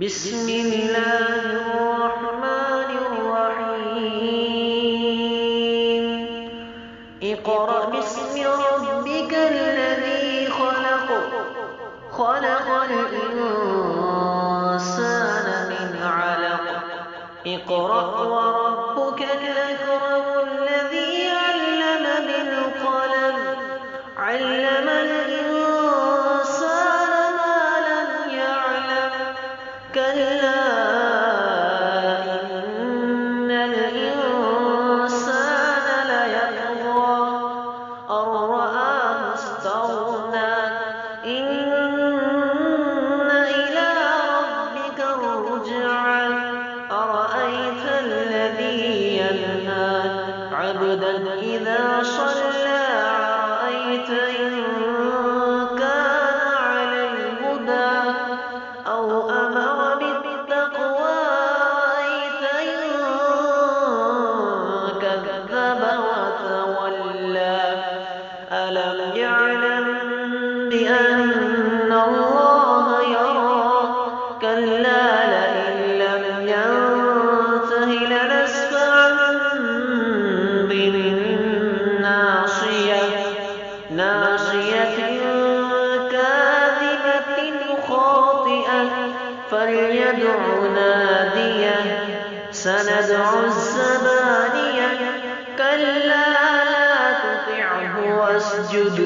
بسم الله الرحمن الرحيم اقرأ باسم ربك الذي خلق خلق الإنسان من علق اقرأ وربك الأكرم الذي علم بالقلم علم الإنسان ما لم يعلم كلا إن الإنسان ليطغى أن رآه استغنى إن إلى ربك الرجعى أرأيت الذي ينهى عبدا إذا صلى أرأيت إن كان على الهدى أو أمر بالتقوى أرأيت إن كذب وتولى ألم يعلم بأن الله يرى كلا لئن لم ينته لنسفعا بالناصية ناصية كاذبة خاطئة فليدع ناديه سندع الزبانية كلا لا تطعه واسجد